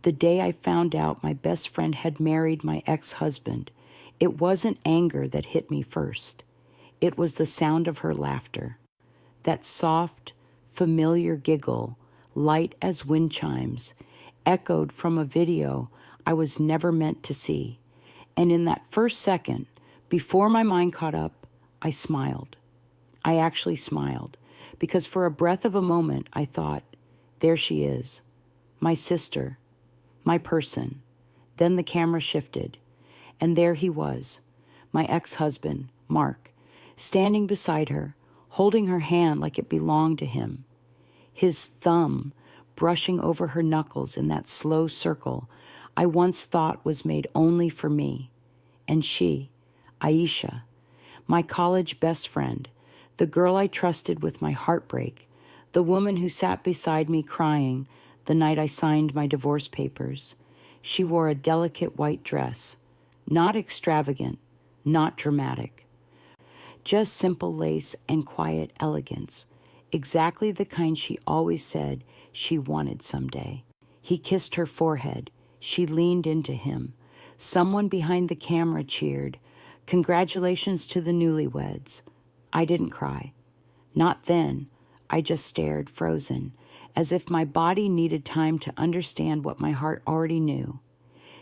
The day I found out my best friend had married my ex-husband, it wasn't anger that hit me first. It was the sound of her laughter. That soft, familiar giggle, light as wind chimes, echoed from a video I was never meant to see. And in that first second, before my mind caught up, I smiled. I actually smiled, because for a breath of a moment, I thought, there she is, my sister, my person. Then the camera shifted, and there he was, my ex-husband, Mark, standing beside her, holding her hand like it belonged to him. His thumb brushing over her knuckles in that slow circle I once thought was made only for me. And she, Aisha, my college best friend, the girl I trusted with my heartbreak, the woman who sat beside me crying the night I signed my divorce papers. She wore a delicate white dress, not extravagant, not dramatic, just simple lace and quiet elegance, exactly the kind she always said she wanted someday. He kissed her forehead. She leaned into him. Someone behind the camera cheered, "Congratulations to the newlyweds." I didn't cry. Not then. I just stared, frozen, as if my body needed time to understand what my heart already knew.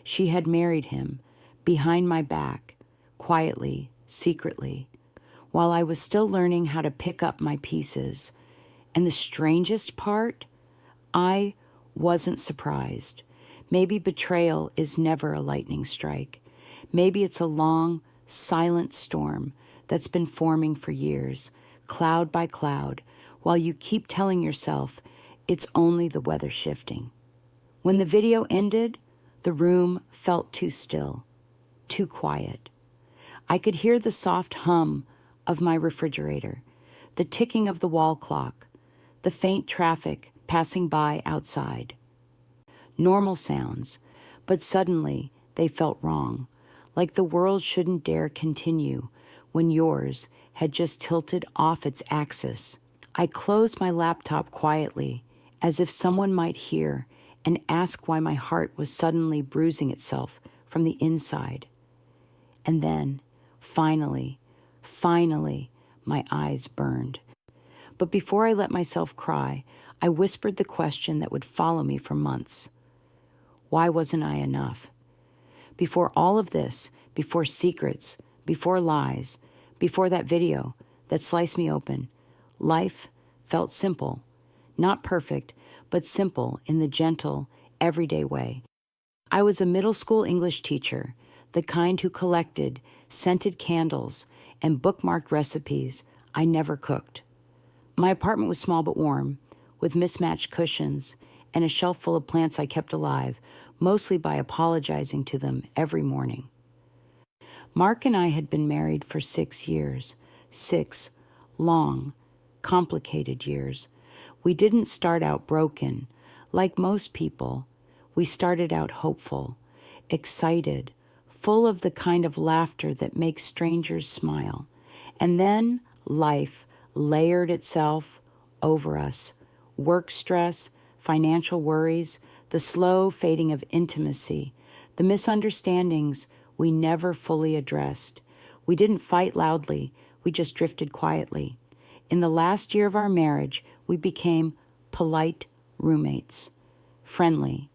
She had married him, behind my back, quietly, secretly, while I was still learning how to pick up my pieces. And the strangest part, I wasn't surprised. Maybe betrayal is never a lightning strike. Maybe it's a long, silent storm that's been forming for years, cloud by cloud, while you keep telling yourself it's only the weather shifting. When the video ended, the room felt too still, too quiet. I could hear the soft hum of my refrigerator, the ticking of the wall clock, the faint traffic passing by outside. Normal sounds, but suddenly they felt wrong, like the world shouldn't dare continue when yours had just tilted off its axis. I closed my laptop quietly, as if someone might hear and ask why my heart was suddenly bruising itself from the inside. And then, finally, my eyes burned. But before I let myself cry, I whispered the question that would follow me for months. Why wasn't I enough? Before all of this, before secrets, before lies, before that video that sliced me open, life felt simple. Not perfect, but simple in the gentle, everyday way. I was a middle school English teacher, the kind who collected scented candles and bookmarked recipes I never cooked. My apartment was small but warm, with mismatched cushions and a shelf full of plants I kept alive, mostly by apologizing to them every morning. Mark and I had been married for 6 years, 6 long, complicated years. We didn't start out broken. Like most people, we started out hopeful, excited, full of the kind of laughter that makes strangers smile. And then life layered itself over us. Work stress, financial worries, the slow fading of intimacy, the misunderstandings we never fully addressed. We didn't fight loudly, we just drifted quietly. In the last year of our marriage, we became polite roommates, friendly,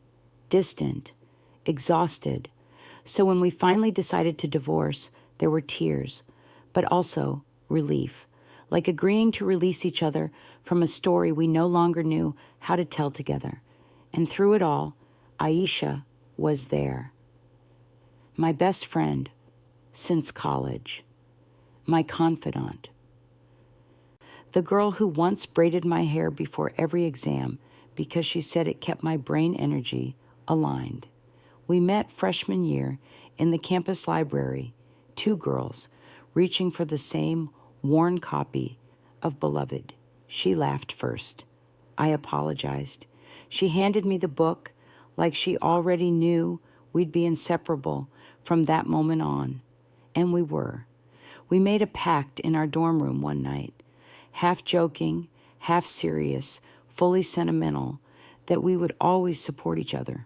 distant, exhausted. So when we finally decided to divorce, there were tears, but also relief, like agreeing to release each other from a story we no longer knew how to tell together. And through it all, Aisha was there. My best friend since college, my confidant. The girl who once braided my hair before every exam because she said it kept my brain energy aligned. We met freshman year in the campus library, 2 girls reaching for the same worn copy of Beloved. She laughed first. I apologized. She handed me the book like she already knew we'd be inseparable from that moment on. And we were. We made a pact in our dorm room one night, half joking, half serious, fully sentimental, that we would always support each other.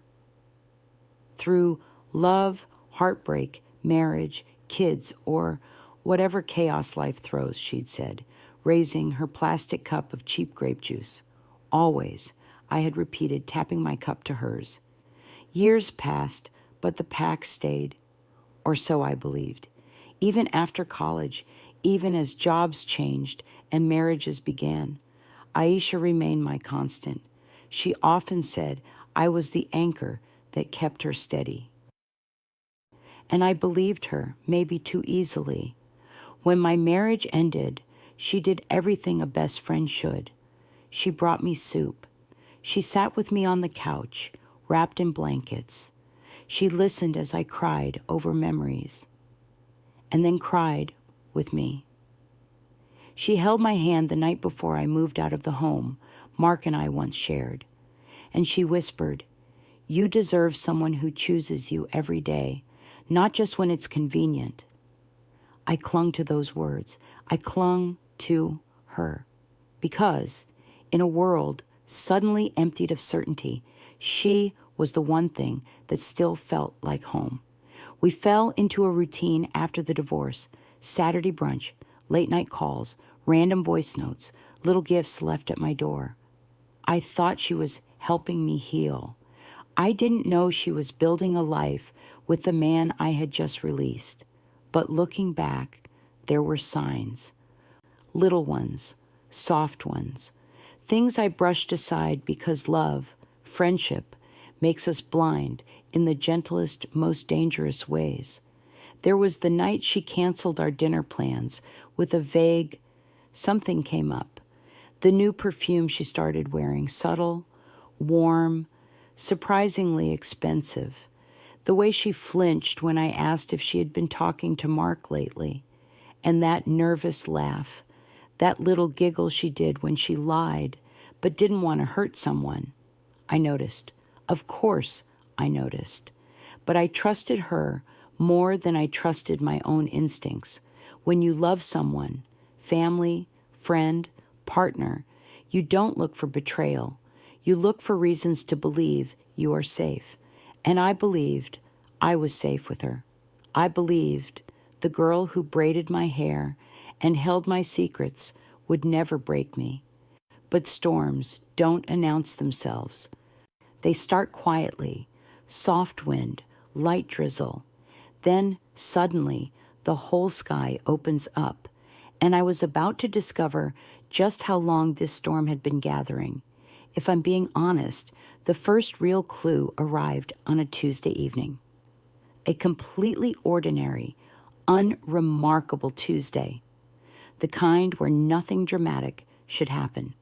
through love, heartbreak, marriage, kids, or whatever chaos life throws, she'd said, raising her plastic cup of cheap grape juice. Always, I had repeated, tapping my cup to hers. Years passed, but the pact stayed, or so I believed. Even after college, even as jobs changed and marriages began, Aisha remained my constant. She often said I was the anchor that kept her steady. And I believed her, maybe too easily. When my marriage ended, she did everything a best friend should. She brought me soup. She sat with me on the couch, wrapped in blankets. She listened as I cried over memories, and then cried with me. She held my hand the night before I moved out of the home Mark and I once shared, and she whispered, "You deserve someone who chooses you every day, not just when it's convenient." I clung to those words. I clung to her because, in a world suddenly emptied of certainty, she was the one thing that still felt like home. We fell into a routine after the divorce: Saturday brunch, late night calls, random voice notes, little gifts left at my door. I thought she was helping me heal. I didn't know she was building a life with the man I had just released. But looking back, there were signs. Little ones, soft ones, things I brushed aside because love, friendship, makes us blind in the gentlest, most dangerous ways. There was the night she canceled our dinner plans with a vague, something came up. The new perfume she started wearing, subtle, warm, surprisingly expensive. The way she flinched when I asked if she had been talking to Mark lately. And that nervous laugh, that little giggle she did when she lied, but didn't want to hurt someone. I noticed. Of course, I noticed. But I trusted her more than I trusted my own instincts. When you love someone, family, friend, partner, you don't look for betrayal. You look for reasons to believe you are safe. And I believed I was safe with her. I believed the girl who braided my hair and held my secrets would never break me. But storms don't announce themselves. They start quietly, soft wind, light drizzle. Then, suddenly, the whole sky opens up, and I was about to discover just how long this storm had been gathering. If I'm being honest, the first real clue arrived on a Tuesday evening. A completely ordinary, unremarkable Tuesday. The kind where nothing dramatic should happen.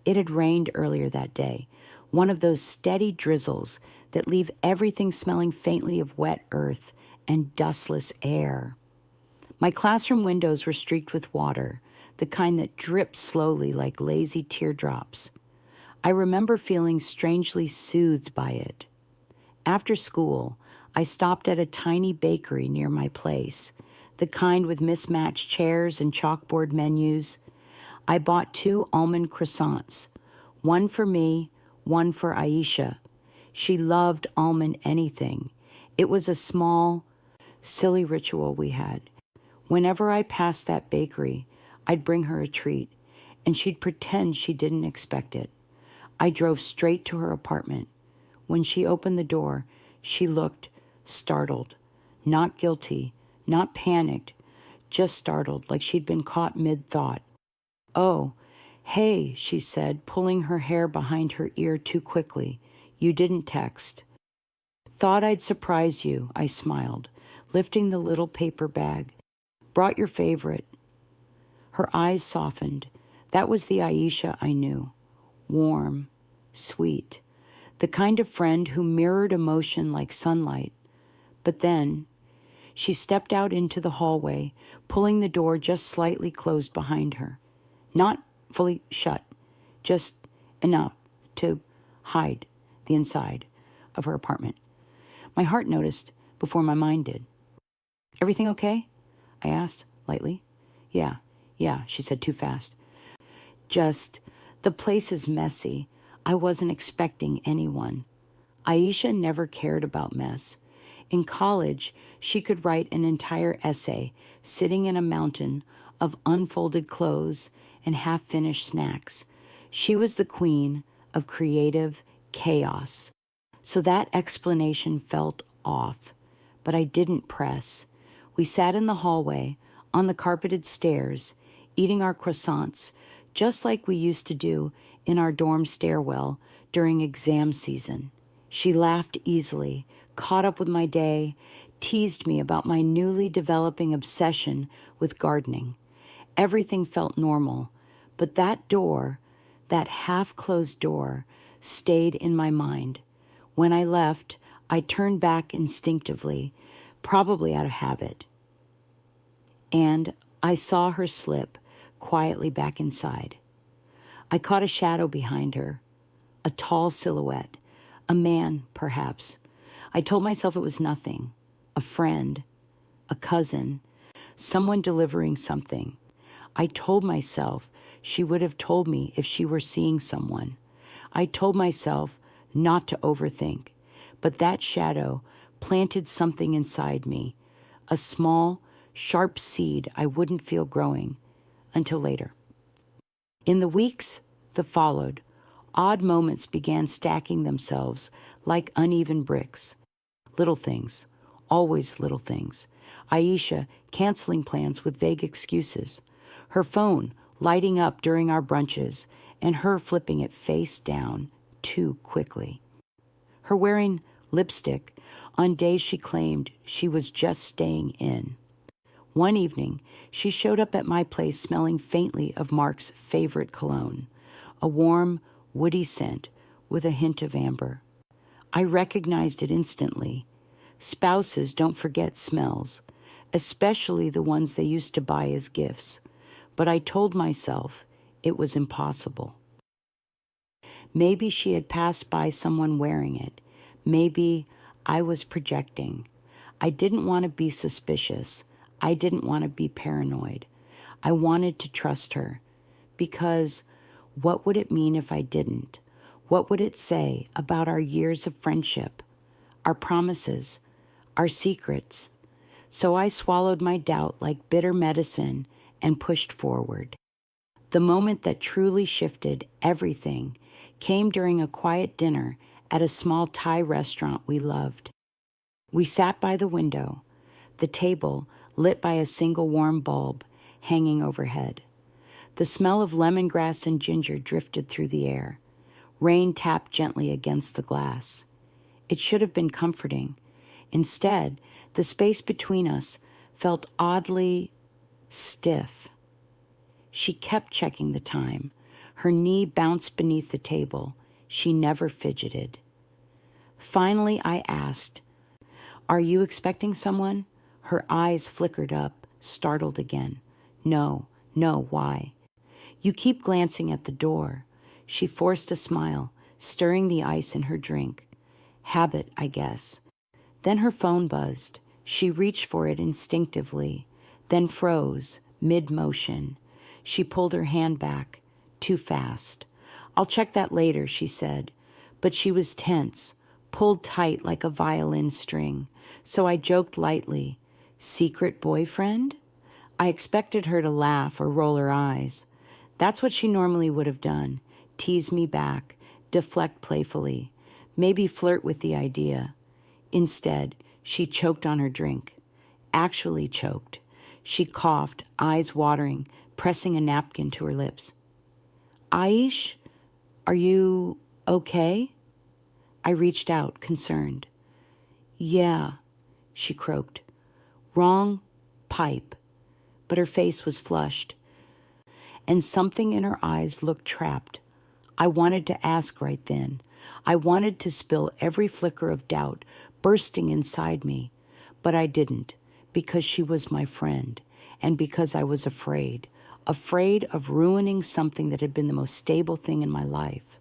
It had rained earlier that day, one of those steady drizzles that leave everything smelling faintly of wet earth and dustless air. My classroom windows were streaked with water, the kind that drips slowly like lazy teardrops. I remember feeling strangely soothed by it. After school, I stopped at a tiny bakery near my place, the kind with mismatched chairs and chalkboard menus. I bought 2 almond croissants, one for me, one for Aisha. She loved almond anything. It was a small, silly ritual we had. Whenever I passed that bakery, I'd bring her a treat, and she'd pretend she didn't expect it. I drove straight to her apartment. When she opened the door, she looked startled, not guilty, not panicked, just startled, like she'd been caught mid-thought. "Oh, hey," she said, pulling her hair behind her ear too quickly. "You didn't text." "Thought I'd surprise you," I smiled, lifting the little paper bag. "Brought your favorite." Her eyes softened. That was the Aisha I knew. Warm, sweet, the kind of friend who mirrored emotion like sunlight. But then she stepped out into the hallway, pulling the door just slightly closed behind her. Not fully shut, just enough to hide the inside of her apartment. My heart noticed before my mind did. "Everything okay?" I asked lightly. Yeah, she said too fast. "Just, the place is messy. I wasn't expecting anyone." Aisha never cared about mess. In college, she could write an entire essay sitting in a mountain of unfolded clothes and half-finished snacks. She was the queen of creative chaos. So that explanation felt off, but I didn't press. We sat in the hallway, on the carpeted stairs, eating our croissants, just like we used to do in our dorm stairwell during exam season. She laughed easily, caught up with my day, teased me about my newly developing obsession with gardening. Everything felt normal, but that door, that half-closed door, stayed in my mind. When I left, I turned back instinctively, probably out of habit. And I saw her slip quietly back inside. I caught a shadow behind her, a tall silhouette, a man, perhaps. I told myself it was nothing, a friend, a cousin, someone delivering something. I told myself she would have told me if she were seeing someone. I told myself not to overthink, but that shadow planted something inside me, a small, sharp seed I wouldn't feel growing until later. In the weeks that followed, odd moments began stacking themselves like uneven bricks. Little things, always little things. Aisha canceling plans with vague excuses. Her phone lighting up during our brunches, and her flipping it face down too quickly. Her wearing lipstick on days she claimed she was just staying in. One evening, she showed up at my place smelling faintly of Mark's favorite cologne, a warm, woody scent with a hint of amber. I recognized it instantly. Spouses don't forget smells, especially the ones they used to buy as gifts. But I told myself it was impossible. Maybe she had passed by someone wearing it. Maybe I was projecting. I didn't want to be suspicious. I didn't want to be paranoid. I wanted to trust her. Because what would it mean if I didn't? What would it say about our years of friendship, our promises, our secrets? So I swallowed my doubt like bitter medicine and pushed forward. The moment that truly shifted everything came during a quiet dinner at a small Thai restaurant we loved. We sat by the window, the table lit by a single warm bulb hanging overhead. The smell of lemongrass and ginger drifted through the air. Rain tapped gently against the glass. It should have been comforting. Instead, the space between us felt oddly stiff. She kept checking the time. Her knee bounced beneath the table. She never fidgeted. Finally, I asked, "Are you expecting someone?" Her eyes flickered up, startled again. No, why? You keep glancing at the door. She forced a smile, stirring the ice in her drink. Habit, I guess. Then her phone buzzed. She reached for it instinctively, then froze, mid-motion. She pulled her hand back, too fast. "I'll check that later," she said. But she was tense, pulled tight like a violin string. So I joked lightly, "Secret boyfriend?" I expected her to laugh or roll her eyes. That's what she normally would have done, tease me back, deflect playfully, maybe flirt with the idea. Instead, she choked on her drink. Actually choked. She coughed, eyes watering, pressing a napkin to her lips. "Aish, are you okay?" I reached out, concerned. "Yeah," she croaked. Wrong pipe. But her face was flushed, and something in her eyes looked trapped. I wanted to ask right then. I wanted to spill every flicker of doubt bursting inside me, but I didn't, because she was my friend, and because I was afraid of ruining something that had been the most stable thing in my life,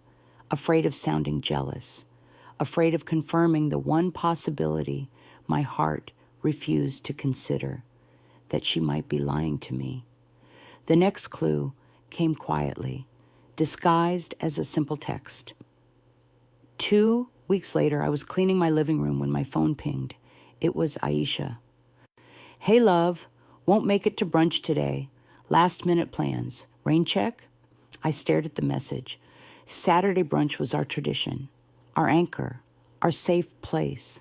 afraid of sounding jealous, afraid of confirming the one possibility my heart refused to consider, that she might be lying to me. The next clue came quietly, disguised as a simple text. 2 Weeks later, I was cleaning my living room when my phone pinged. It was Aisha. Hey, love. Won't make it to brunch today. Last-minute plans. Rain check? I stared at the message. Saturday brunch was our tradition, our anchor, our safe place.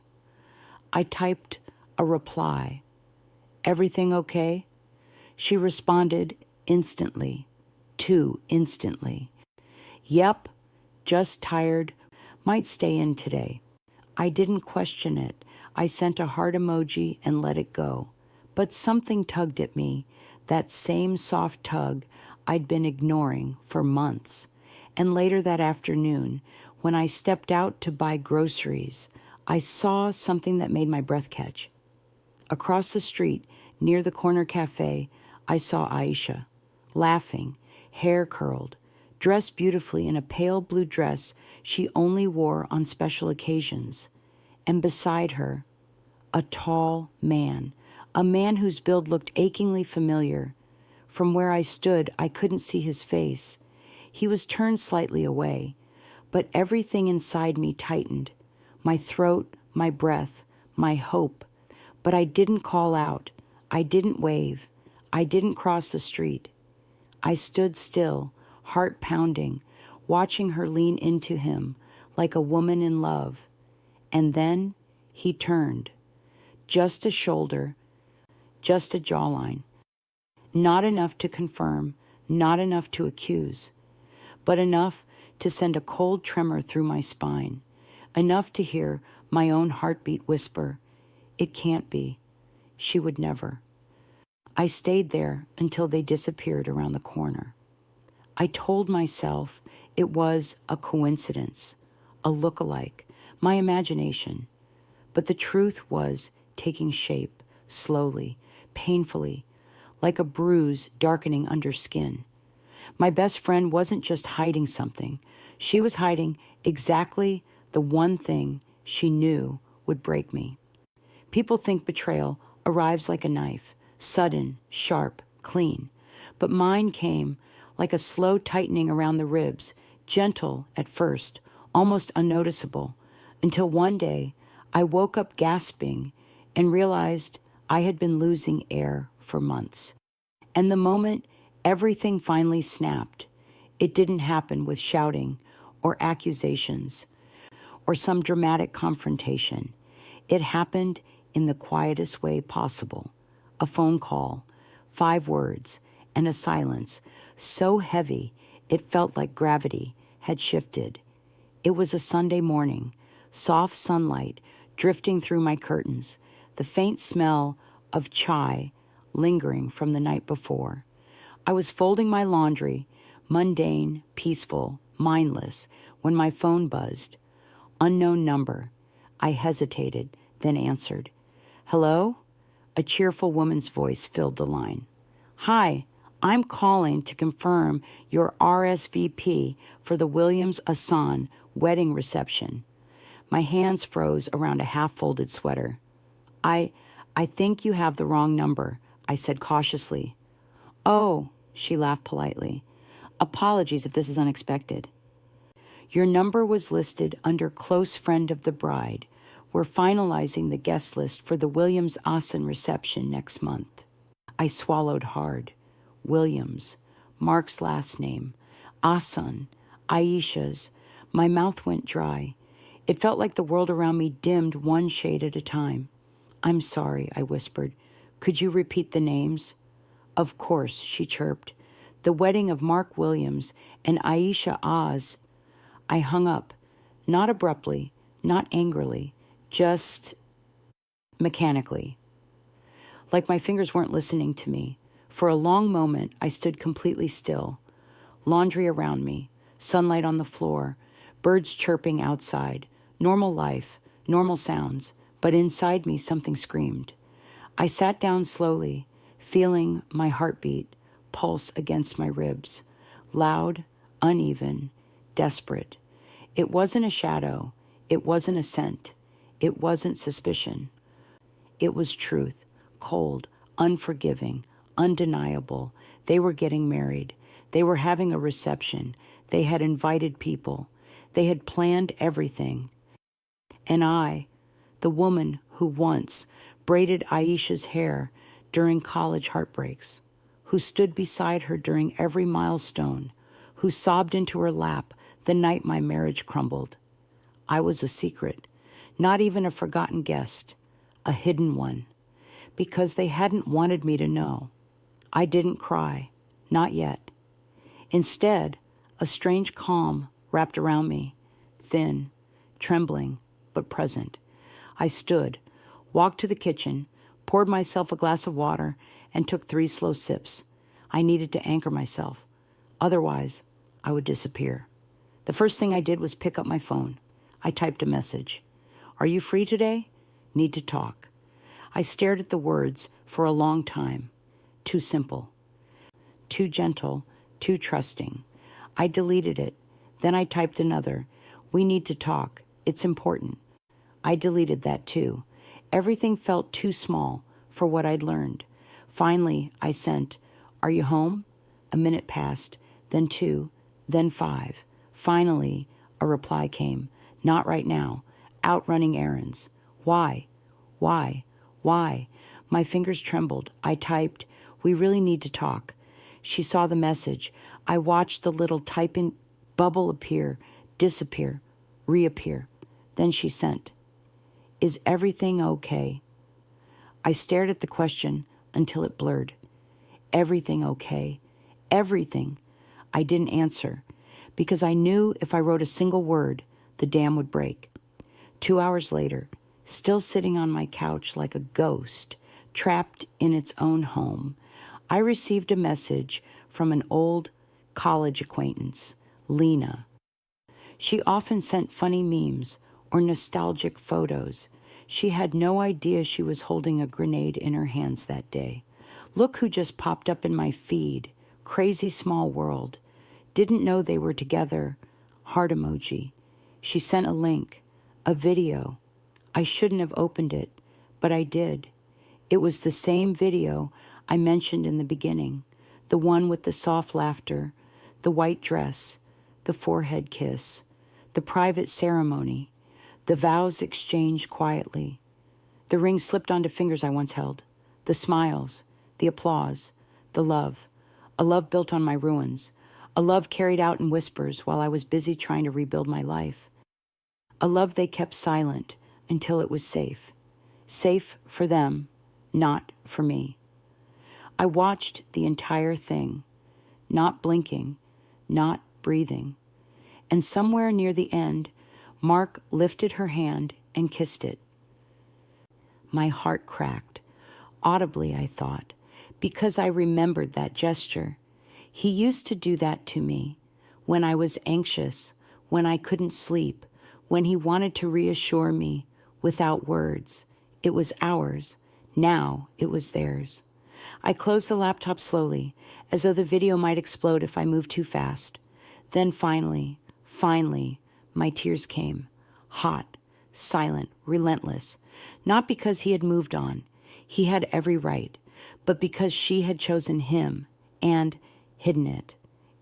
I typed a reply. Everything okay? She responded instantly. Too instantly. Yep, just tired. Might stay in today. I didn't question it. I sent a heart emoji and let it go. But something tugged at me, that same soft tug I'd been ignoring for months. And later that afternoon, when I stepped out to buy groceries, I saw something that made my breath catch. Across the street, near the corner cafe, I saw Aisha, laughing, hair curled, dressed beautifully in a pale blue dress she only wore on special occasions. And beside her, a tall man, a man whose build looked achingly familiar. From where I stood, I couldn't see his face. He was turned slightly away, but everything inside me tightened. My throat, my breath, my hope. But I didn't call out. I didn't wave. I didn't cross the street. I stood still, heart pounding, watching her lean into him like a woman in love. And then he turned. Just a shoulder, just a jawline. Not enough to confirm, not enough to accuse, but enough to send a cold tremor through my spine, enough to hear my own heartbeat whisper, "It can't be. She would never." I stayed there until they disappeared around the corner. I told myself it was a coincidence, a look-alike, my imagination. But the truth was taking shape, slowly, painfully, like a bruise darkening under skin. My best friend wasn't just hiding something. She was hiding exactly the one thing she knew would break me. People think betrayal arrives like a knife, sudden, sharp, clean. But mine came like a slow tightening around the ribs, gentle at first, almost unnoticeable, until one day I woke up gasping and realized I had been losing air for months. And the moment everything finally snapped, it didn't happen with shouting or accusations or some dramatic confrontation. It happened in the quietest way possible. A phone call, 5 words, and a silence so heavy it felt like gravity had shifted. It was a Sunday morning, soft sunlight drifting through my curtains, the faint smell of chai lingering from the night before. I was folding my laundry, mundane, peaceful, mindless, when my phone buzzed. Unknown number. I hesitated, then answered. "Hello?" A cheerful woman's voice filled the line. "Hi, I'm calling to confirm your RSVP for the Williams Asan wedding reception." My hands froze around a half-folded sweater. I think you have the wrong number," I said cautiously. "Oh," she laughed politely. "Apologies if this is unexpected." "Your number was listed under close friend of the bride. We're finalizing the guest list for the Williams Asan reception next month." I swallowed hard. Williams, Mark's last name, Asan, Aisha's. My mouth went dry. It felt like the world around me dimmed one shade at a time. "I'm sorry," I whispered. "Could you repeat the names?" "Of course," she chirped. "The wedding of Mark Williams and Aisha Oz." I hung up, not abruptly, not angrily, just mechanically. Like my fingers weren't listening to me. For a long moment, I stood completely still. Laundry around me, sunlight on the floor, birds chirping outside, normal life, normal sounds, but inside me something screamed. I sat down slowly, feeling my heartbeat pulse against my ribs, loud, uneven, desperate. It wasn't a shadow. It wasn't a scent. It wasn't suspicion. It was truth, cold, unforgiving, undeniable. They were getting married. They were having a reception. They had invited people. They had planned everything. And I, the woman who once braided Aisha's hair during college heartbreaks, who stood beside her during every milestone, who sobbed into her lap the night my marriage crumbled. I was a secret, not even a forgotten guest, a hidden one, because they hadn't wanted me to know. I didn't cry, not yet. Instead, a strange calm wrapped around me, thin, trembling, but present. I stood, walked to the kitchen, poured myself a glass of water, and took 3 slow sips. I needed to anchor myself. Otherwise, I would disappear. The first thing I did was pick up my phone. I typed a message. "Are you free today? Need to talk." I stared at the words for a long time. Too simple. Too gentle. Too trusting. I deleted it. Then I typed another. "We need to talk. It's important." I deleted that too. Everything felt too small for what I'd learned. Finally, I sent, "Are you home?" A minute passed, then 2, then 5. Finally, a reply came. "Not right now. Out running errands." Why? Why? Why? My fingers trembled. I typed, "We really need to talk." She saw the message. I watched the little typing bubble appear, disappear, reappear. Then she sent, "Is everything okay?" I stared at the question until it blurred. Everything okay? Everything. I didn't answer because I knew if I wrote a single word, the dam would break. 2 hours later, still sitting on my couch like a ghost, trapped in its own home, I received a message from an old college acquaintance, Lena. She often sent funny memes or nostalgic photos. She had no idea she was holding a grenade in her hands that day. "Look who just popped up in my feed. Crazy small world. Didn't know they were together." Heart emoji. She sent a link, a video. I shouldn't have opened it, but I did. It was the same video I mentioned in the beginning, the one with the soft laughter, the white dress, the forehead kiss, the private ceremony, the vows exchanged quietly. The ring slipped onto fingers I once held, the smiles, the applause, the love, a love built on my ruins, a love carried out in whispers while I was busy trying to rebuild my life, a love they kept silent until it was safe. Safe for them, not for me. I watched the entire thing, not blinking, not breathing. And somewhere near the end, Mark lifted her hand and kissed it. My heart cracked, audibly, I thought, because I remembered that gesture. He used to do that to me when I was anxious, when I couldn't sleep, when he wanted to reassure me without words. It was ours. Now it was theirs. I closed the laptop slowly, as though the video might explode if I moved too fast. Then finally, my tears came. Hot, silent, relentless. Not because he had moved on. He had every right. But because she had chosen him and hidden it.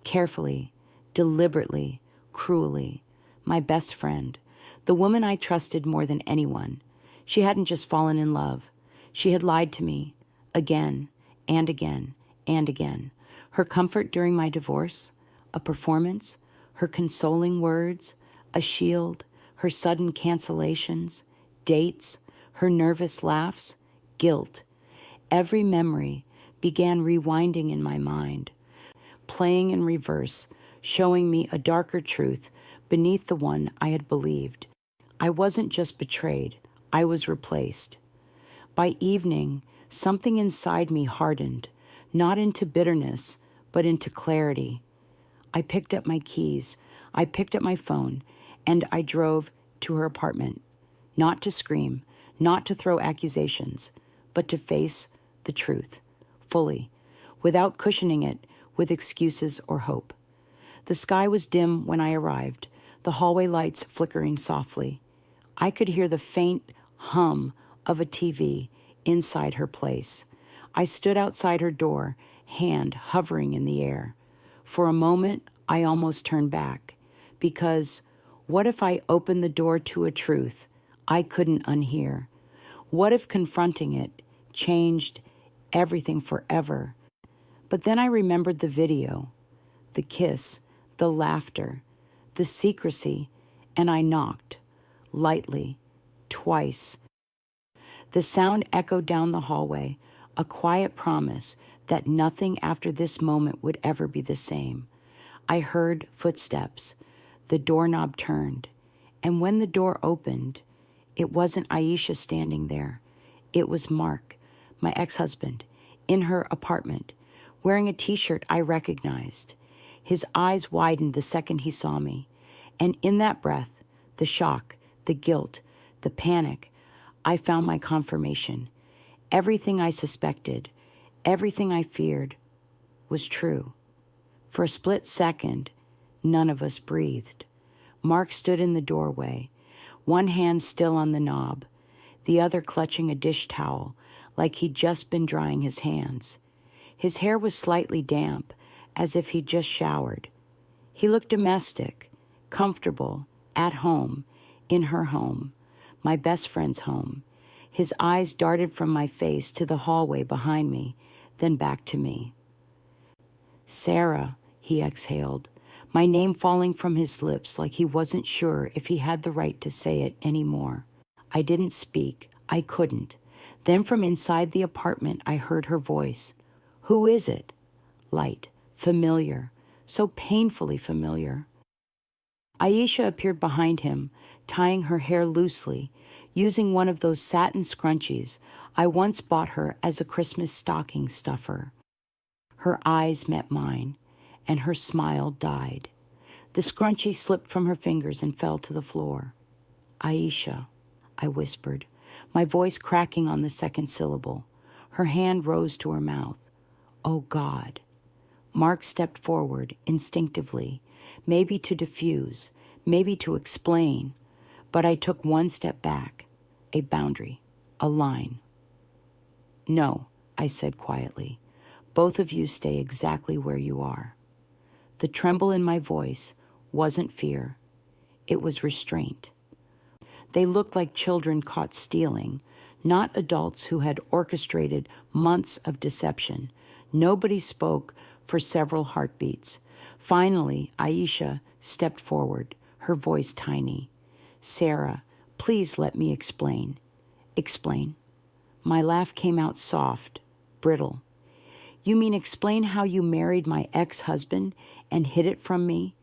Carefully, deliberately, cruelly. My best friend. The woman I trusted more than anyone. She hadn't just fallen in love. She had lied to me. Again, and again, and again. Her comfort during my divorce. A performance. Her consoling words. A shield. Her sudden cancellations. Dates. Her nervous laughs. Guilt. Every memory began rewinding in my mind, playing in reverse, showing me a darker truth beneath the one I had believed. I wasn't just betrayed, I was replaced. By evening, something inside me hardened, not into bitterness, but into clarity. I picked up my keys, I picked up my phone, and I drove to her apartment, not to scream, not to throw accusations, but to face the truth, fully, without cushioning it with excuses or hope. The sky was dim when I arrived, the hallway lights flickering softly. I could hear the faint hum of a TV inside her place. I stood outside her door, hand hovering in the air. For a moment, I almost turned back, because what if I opened the door to a truth I couldn't unhear. What if confronting it changed everything forever? But then I remembered the video, the kiss, the laughter, the secrecy, and I knocked, lightly, twice. The sound echoed down the hallway, a quiet promise that nothing after this moment would ever be the same. I heard footsteps. The doorknob turned, and when the door opened, it wasn't Aisha standing there. It was Mark, my ex-husband, in her apartment, wearing a t-shirt I recognized. His eyes widened the second he saw me, and in that breath, the shock, the guilt, the panic, I found my confirmation. Everything I suspected, everything I feared, was true. For a split second, none of us breathed. Mark stood in the doorway, one hand still on the knob, the other clutching a dish towel, like he'd just been drying his hands. His hair was slightly damp, as if he'd just showered. He looked domestic, comfortable, at home, in her home, my best friend's home. His eyes darted from my face to the hallway behind me, then back to me. "Sarah," he exhaled, my name falling from his lips like he wasn't sure if he had the right to say it anymore. I didn't speak. I couldn't. Then from inside the apartment, I heard her voice. "Who is it?" Light, familiar, so painfully familiar. Aisha appeared behind him, tying her hair loosely, using one of those satin scrunchies I once bought her as a Christmas stocking stuffer. Her eyes met mine, and her smile died. The scrunchie slipped from her fingers and fell to the floor. "Aisha," I whispered, my voice cracking on the second syllable. Her hand rose to her mouth. "Oh, God." Mark stepped forward instinctively, maybe to diffuse, maybe to explain, but I took one step back, a boundary, a line. "No," I said quietly. "Both of you stay exactly where you are." The tremble in my voice wasn't fear. It was restraint. They looked like children caught stealing, not adults who had orchestrated months of deception. Nobody spoke for several heartbeats. Finally, Aisha stepped forward, her voice tiny. "Sarah, please let me explain." "Explain?" My laugh came out soft, brittle. "You mean explain how you married my ex-husband and hid it from me?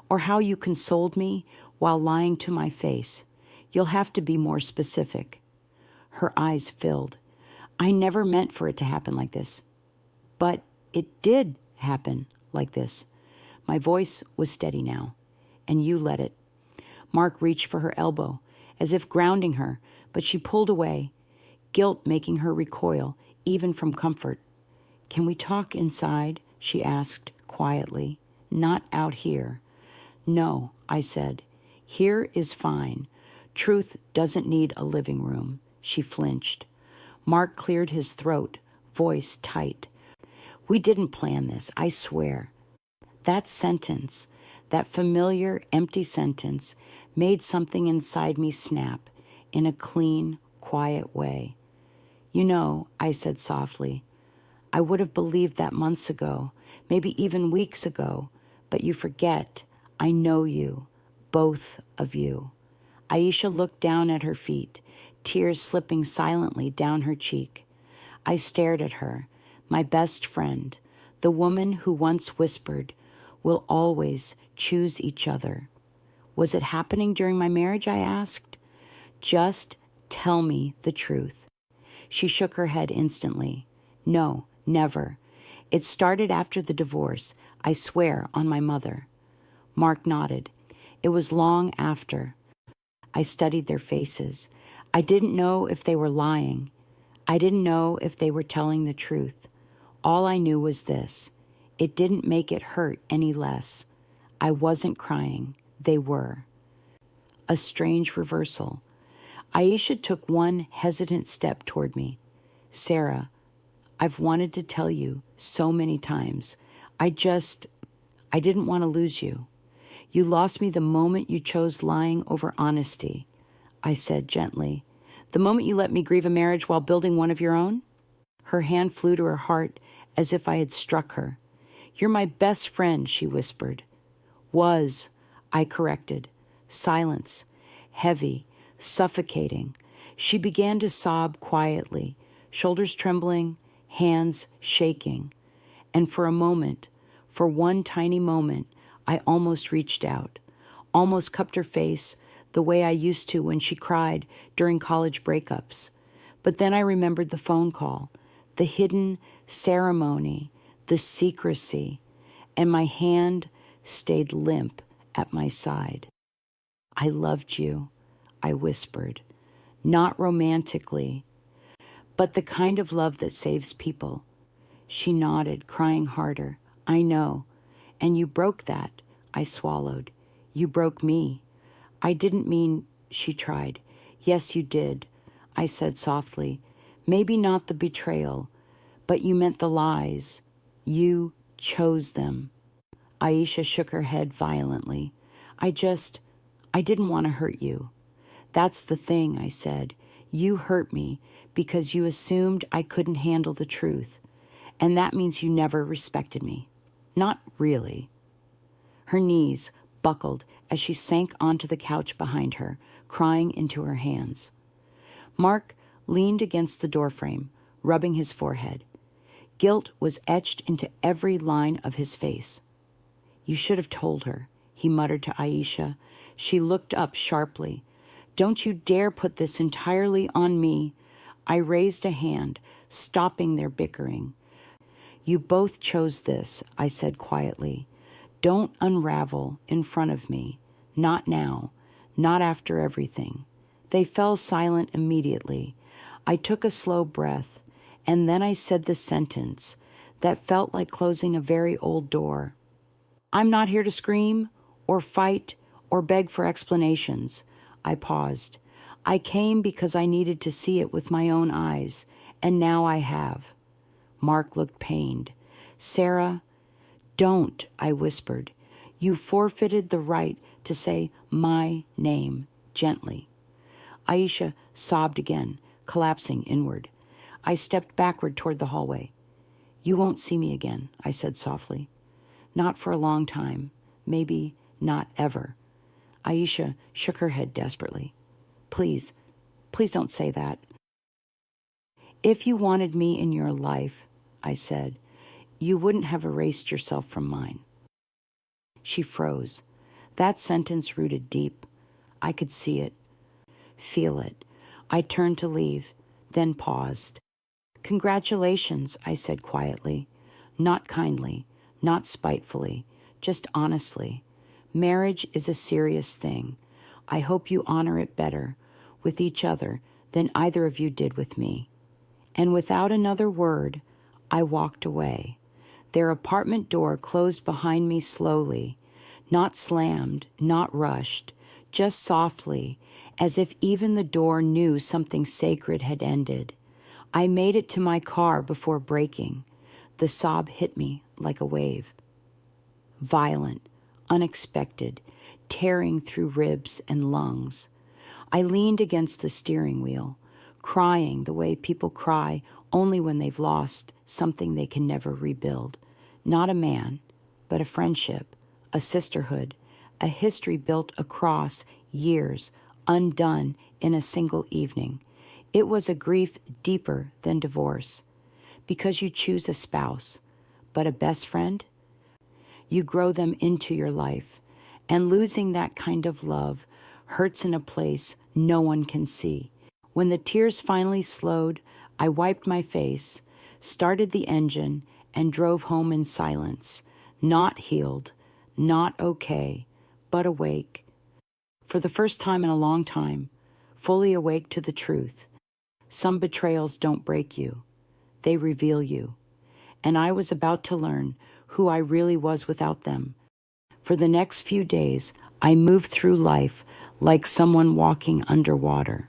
Or how you consoled me while lying to my face? You'll have to be more specific." Her eyes filled. "I never meant for it to happen like this." "But it did happen like this." My voice was steady now. "And you let it." Mark reached for her elbow, as if grounding her, but she pulled away, guilt making her recoil, even from comfort. "Can we talk inside?" she asked quietly. "Not out here." "No," I said. "Here is fine. Truth doesn't need a living room." She flinched. Mark cleared his throat, voice tight. "We didn't plan this, I swear." That sentence, that familiar, empty sentence, made something inside me snap in a clean, quiet way. "You know," I said softly, "I would have believed that months ago, maybe even weeks ago, but you forget. I know you, both of you." Aisha looked down at her feet, tears slipping silently down her cheek. I stared at her, my best friend, the woman who once whispered, "We'll always choose each other." "Was it happening during my marriage?" I asked. "Just tell me the truth." She shook her head instantly. "No, never. It started after the divorce, I swear on my mother." Mark nodded. "It was long after." I studied their faces. I didn't know if they were lying. I didn't know if they were telling the truth. All I knew was this. It didn't make it hurt any less. I wasn't crying. They were. A strange reversal. Aisha took one hesitant step toward me. "Sarah, I've wanted to tell you so many times. I didn't want to lose you. You lost me the moment you chose lying over honesty." I said gently. The moment you let me grieve a marriage while building one of your own? Her hand flew to her heart as if I had struck her. You're my best friend, she whispered. Was, I corrected. Silence. Heavy. Suffocating. She began to sob quietly, shoulders trembling, hands shaking. And for a moment, for one tiny moment, I almost reached out, almost cupped her face the way I used to when she cried during college breakups. But then I remembered the phone call, the hidden ceremony, the secrecy, and my hand stayed limp at my side. I loved you, I whispered, not romantically, but the kind of love that saves people. She nodded, crying harder. I know. And you broke that, I swallowed. You broke me. I didn't mean, she tried. Yes, you did, I said softly. Maybe not the betrayal, but you meant the lies. You chose them. Aisha shook her head violently. I didn't want to hurt you. That's the thing, I said. You hurt me because you assumed I couldn't handle the truth. And that means you never respected me. Not really. Her knees buckled as she sank onto the couch behind her, crying into her hands. Mark leaned against the doorframe, rubbing his forehead. Guilt was etched into every line of his face. You should have told her, he muttered to Aisha. She looked up sharply. Don't you dare put this entirely on me. I raised a hand, stopping their bickering. You both chose this, I said quietly. Don't unravel in front of me. Not now. Not after everything. They fell silent immediately. I took a slow breath, and then I said the sentence that felt like closing a very old door. I'm not here to scream, or fight, or beg for explanations. I paused. I came because I needed to see it with my own eyes, and now I have. Mark looked pained. Sarah, don't, I whispered. You forfeited the right to say my name gently. Aisha sobbed again, collapsing inward. I stepped backward toward the hallway. You won't see me again, I said softly. Not for a long time. Maybe not ever. Aisha shook her head desperately. Please don't say that. If you wanted me in your life, I said, you wouldn't have erased yourself from mine. She froze. That sentence rooted deep. I could see it, feel it. I turned to leave, then paused. Congratulations, I said quietly, not kindly, not spitefully, just honestly. Marriage is a serious thing. I hope you honor it better with each other than either of you did with me. And without another word, I walked away. Their apartment door closed behind me slowly, not slammed, not rushed, just softly, as if even the door knew something sacred had ended. I made it to my car before braking. The sob hit me like a wave. Violent, unexpected, tearing through ribs and lungs. I leaned against the steering wheel, crying the way people cry only when they've lost something they can never rebuild. Not a man, but a friendship, a sisterhood, a history built across years, undone in a single evening. It was a grief deeper than divorce, because you choose a spouse, but a best friend? You grow them into your life, and losing that kind of love hurts in a place no one can see. When the tears finally slowed, I wiped my face, started the engine, and drove home in silence, not healed, not okay, but awake. For the first time in a long time, fully awake to the truth. Some betrayals don't break you. They reveal you. And I was about to learn who I really was without them. For the next few days, I moved through life like someone walking underwater.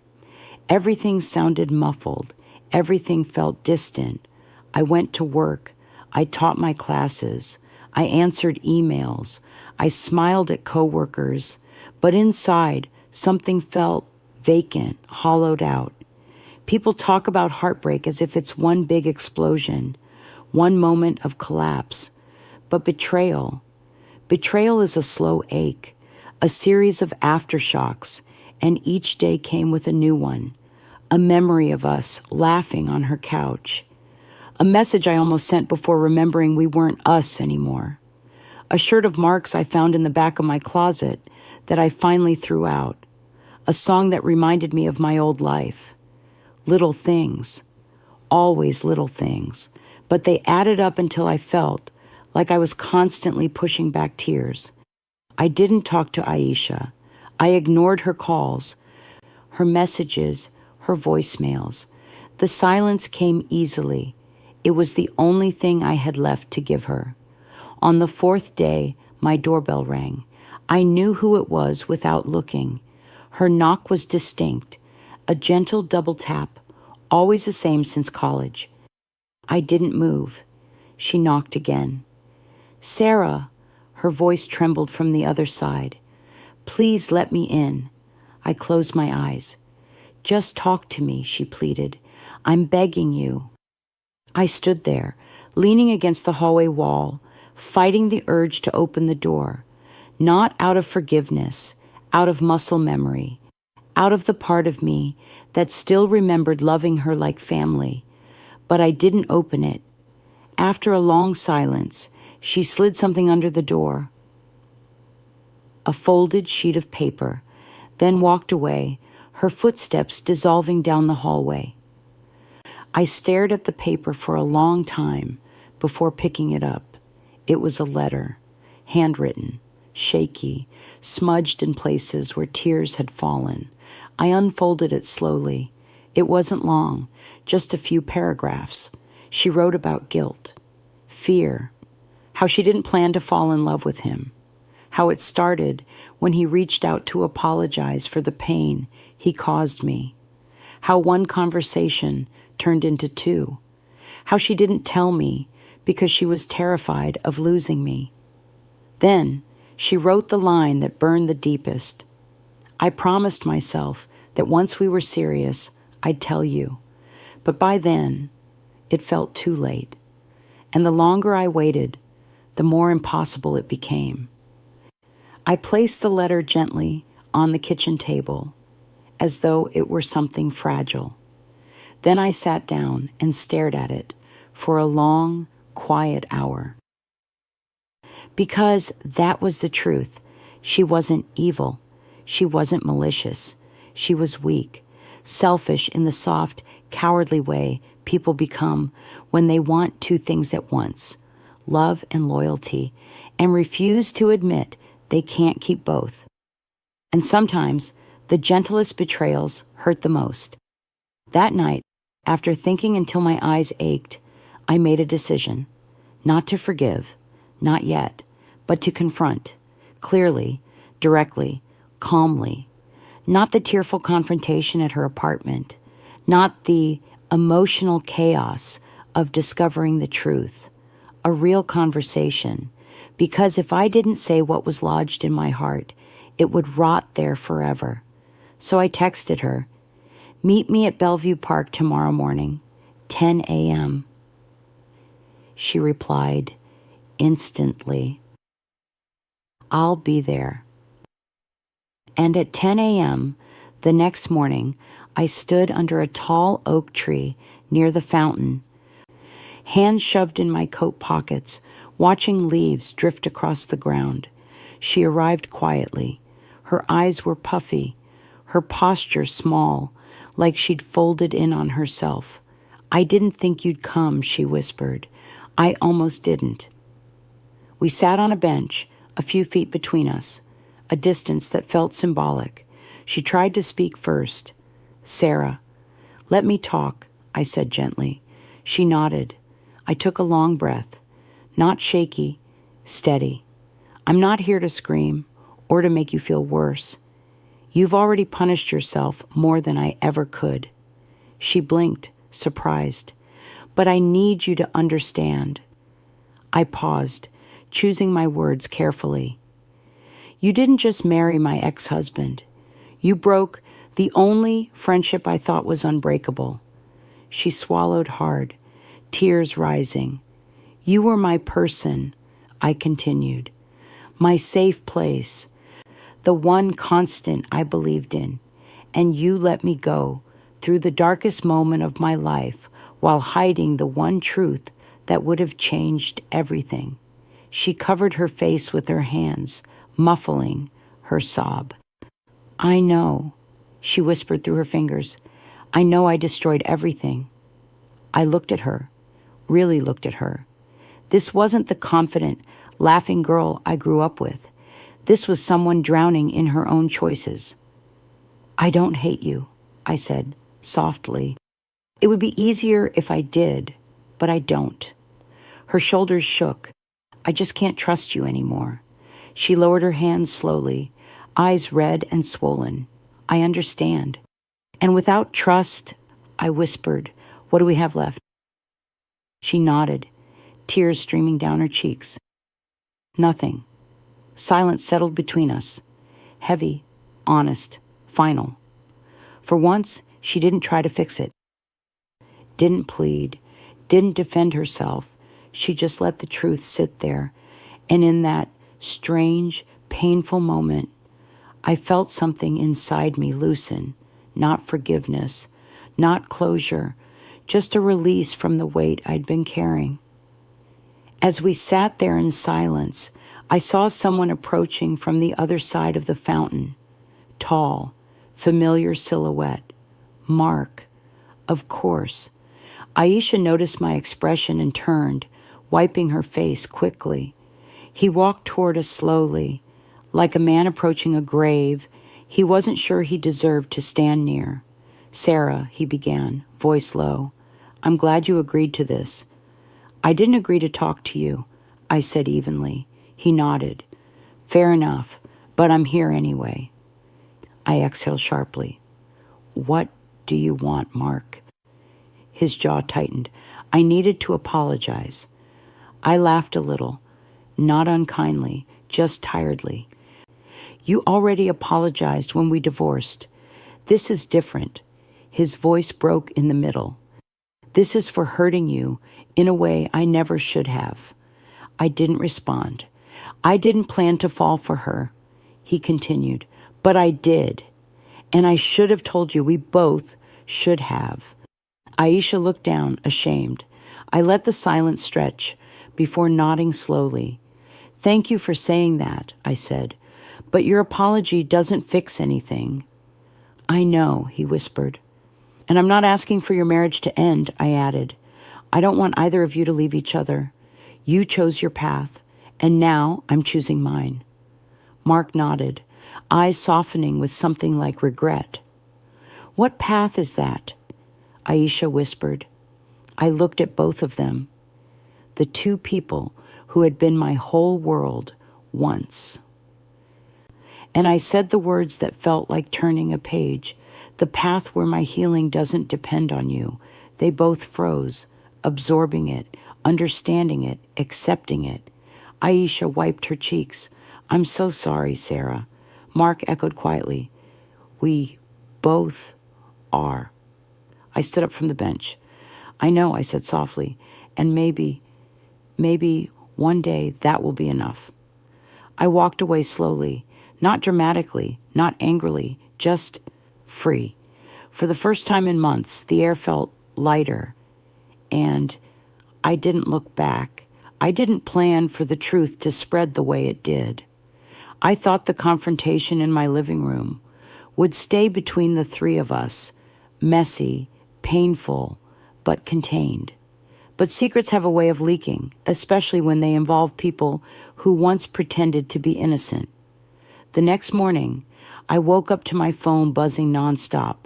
Everything sounded muffled. Everything felt distant. I went to work. I taught my classes. I answered emails. I smiled at coworkers. But inside, something felt vacant, hollowed out. People talk about heartbreak as if it's one big explosion, one moment of collapse. But betrayal is a slow ache, a series of aftershocks, and each day came with a new one, a memory of us laughing on her couch, a message I almost sent before remembering we weren't us anymore, a shirt of Mark's I found in the back of my closet that I finally threw out, a song that reminded me of my old life. Little things, always little things, but they added up until I felt like I was constantly pushing back tears. I didn't talk to Aisha. I ignored her calls, her messages, her voicemails. The silence came easily. It was the only thing I had left to give her. On the fourth day, my doorbell rang. I knew who it was without looking. Her knock was distinct, a gentle double tap, always the same since college. I didn't move. She knocked again. "Sarah," her voice trembled from the other side. "Please let me in." I closed my eyes. "Just talk to me," she pleaded. "I'm begging you." I stood there, leaning against the hallway wall, fighting the urge to open the door, not out of forgiveness, out of muscle memory, out of the part of me that still remembered loving her like family. But I didn't open it. After a long silence, she slid something under the door, a folded sheet of paper, then walked away, her footsteps dissolving down the hallway. I stared at the paper for a long time before picking it up. It was a letter, handwritten, shaky, smudged in places where tears had fallen. I unfolded it slowly. It wasn't long, just a few paragraphs. She wrote about guilt, fear, how she didn't plan to fall in love with him, how it started when he reached out to apologize for the pain he caused me, how one conversation turned into two, how she didn't tell me because she was terrified of losing me. Then she wrote the line that burned the deepest. I promised myself that once we were serious, I'd tell you. But by then, it felt too late. And the longer I waited, the more impossible it became. I placed the letter gently on the kitchen table, as though it were something fragile. Then I sat down and stared at it for a long, quiet hour. Because that was the truth. She wasn't evil. She wasn't malicious. She was weak, selfish in the soft, cowardly way people become when they want two things at once, love and loyalty, and refuse to admit they can't keep both. And sometimes the gentlest betrayals hurt the most. That night, after thinking until my eyes ached, I made a decision, not to forgive, not yet, but to confront, clearly, directly, calmly. Not the tearful confrontation at her apartment, not the emotional chaos of discovering the truth, a real conversation, because if I didn't say what was lodged in my heart, it would rot there forever. So I texted her, "Meet me at Bellevue Park tomorrow morning, 10 a.m. She replied instantly, "I'll be there." And at 10 a.m. the next morning, I stood under a tall oak tree near the fountain, hands shoved in my coat pockets, watching leaves drift across the ground. She arrived quietly. Her eyes were puffy, her posture small, like she'd folded in on herself. "I didn't think you'd come," she whispered. "I almost didn't." We sat on a bench, a few feet between us, a distance that felt symbolic. She tried to speak first. "Sarah, let me talk," I said gently. She nodded. I took a long breath, not shaky, steady. "I'm not here to scream or to make you feel worse. You've already punished yourself more than I ever could." She blinked, surprised. "But I need you to understand." I paused, choosing my words carefully. "You didn't just marry my ex-husband. You broke The only friendship I thought was unbreakable. She swallowed hard, tears rising. You were my person, I continued. My safe place, the one constant I believed in. And you let me go through the darkest moment of my life while hiding the one truth that would have changed everything. She covered her face with her hands, muffling her sob. I know, she whispered through her fingers. I know I destroyed everything. I looked at her, really looked at her. This wasn't the confident, laughing girl I grew up with. This was someone drowning in her own choices. I don't hate you, I said, softly. It would be easier if I did, but I don't. Her shoulders shook. I just can't trust you anymore. She lowered her hands slowly, eyes red and swollen. I understand. And without trust, I whispered, what do we have left? She nodded, tears streaming down her cheeks. Nothing. Silence settled between us. Heavy, honest, final. For once, she didn't try to fix it. Didn't plead, didn't defend herself. She just let the truth sit there. And in that strange, painful moment, I felt something inside me loosen. Not forgiveness, not closure, just a release from the weight I'd been carrying. As we sat there in silence, I saw someone approaching from the other side of the fountain. Tall, familiar silhouette. Mark. Of course. Aisha noticed my expression and turned, wiping her face quickly. He walked toward us slowly, like a man approaching a grave he wasn't sure he deserved to stand near. Sarah, he began, voice low, I'm glad you agreed to this. I didn't agree to talk to you, I said evenly. He nodded. Fair enough, but I'm here anyway. I exhaled sharply. What do you want, Mark? His jaw tightened. I needed to apologize. I laughed a little, not unkindly, just tiredly. You already apologized when we divorced. This is different. His voice broke in the middle. This is for hurting you in a way I never should have. I didn't respond. I didn't plan to fall for her, he continued, but I did. And I should have told you, we both should have. Aisha looked down, ashamed. I let the silence stretch before nodding slowly. Thank you for saying that, I said, but your apology doesn't fix anything. I know, he whispered. And I'm not asking for your marriage to end, I added. I don't want either of you to leave each other. You chose your path, and now I'm choosing mine. Mark nodded, eyes softening with something like regret. What path is that? Aisha whispered. I looked at both of them, the two people who had been my whole world once. And I said the words that felt like turning a page, the path where my healing doesn't depend on you. They both froze, absorbing it, understanding it, accepting it. Aisha wiped her cheeks. I'm so sorry, Sarah. Mark echoed quietly. We both are. I stood up from the bench. I know, I said softly, and maybe one day that will be enough. I walked away slowly, not dramatically, not angrily, just free. For the first time in months, the air felt lighter, and I didn't look back. I didn't plan for the truth to spread the way it did. I thought the confrontation in my living room would stay between the three of us, messy, painful, but contained. But secrets have a way of leaking, especially when they involve people who once pretended to be innocent. The next morning, I woke up to my phone buzzing nonstop.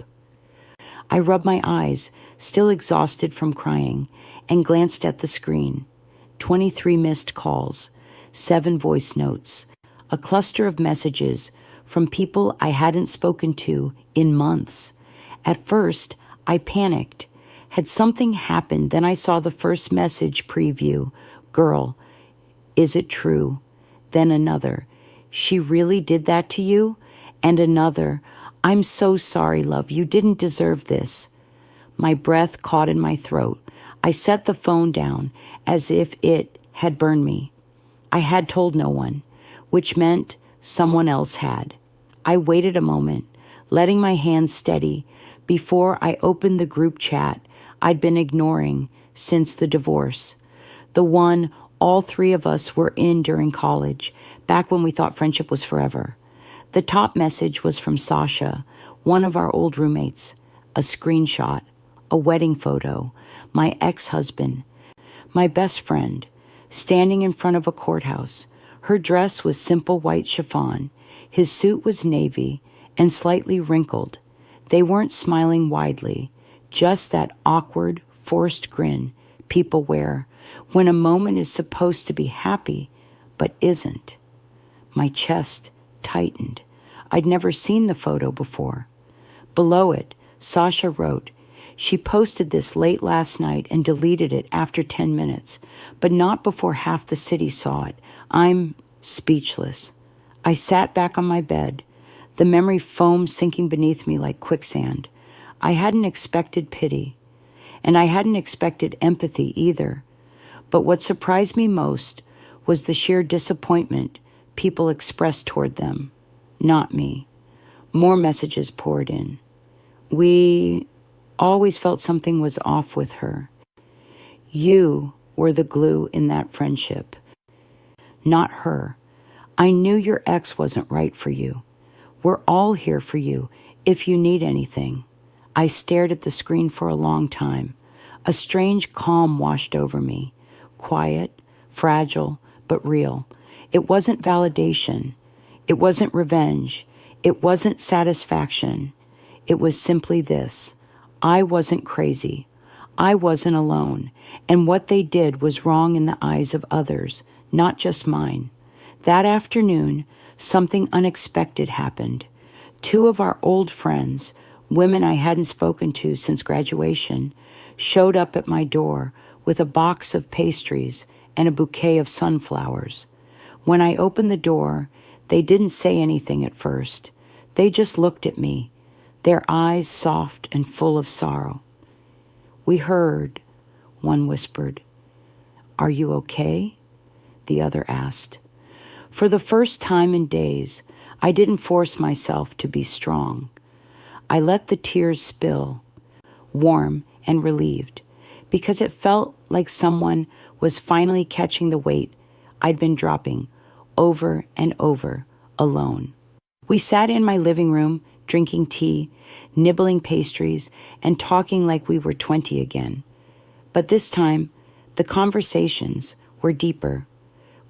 I rubbed my eyes, still exhausted from crying, and glanced at the screen. 23 missed calls, 7 voice notes, a cluster of messages from people I hadn't spoken to in months. At first, I panicked. Had something happened? Then I saw the first message preview. Girl, is it true? Then another. She really did that to you? And another. I'm so sorry, love. You didn't deserve this. My breath caught in my throat. I set the phone down as if it had burned me. I had told no one, which meant someone else had. I waited a moment, letting my hands steady before I opened the group chat I'd been ignoring since the divorce. The one all three of us were in during college, back when we thought friendship was forever. The top message was from Sasha, one of our old roommates. A screenshot, a wedding photo, my ex-husband, my best friend, standing in front of a courthouse. Her dress was simple white chiffon. His suit was navy and slightly wrinkled. They weren't smiling widely, just that awkward, forced grin people wear when a moment is supposed to be happy, but isn't. My chest tightened. I'd never seen the photo before. Below it, Sasha wrote, "She posted this late last night and deleted it after 10 minutes, but not before half the city saw it. I'm speechless." I sat back on my bed, the memory foam sinking beneath me like quicksand. I hadn't expected pity, and I hadn't expected empathy either. But what surprised me most was the sheer disappointment people expressed toward them, not me. More messages poured in. We always felt something was off with her. You were the glue in that friendship, not her. I knew your ex wasn't right for you. We're all here for you if you need anything. I stared at the screen for a long time. A strange calm washed over me. Quiet, fragile, but real. It wasn't validation. It wasn't revenge. It wasn't satisfaction. It was simply this. I wasn't crazy. I wasn't alone. And what they did was wrong in the eyes of others, not just mine. That afternoon, something unexpected happened. Two of our old friends, women I hadn't spoken to since graduation, showed up at my door with a box of pastries and a bouquet of sunflowers. When I opened the door, they didn't say anything at first. They just looked at me, their eyes soft and full of sorrow. "We heard," one whispered. "Are you okay?" the other asked. For the first time in days, I didn't force myself to be strong. I let the tears spill, warm and relieved, because it felt like someone was finally catching the weight I'd been dropping over and over alone. We sat in my living room, drinking tea, nibbling pastries, and talking like we were 20 again. But this time, the conversations were deeper.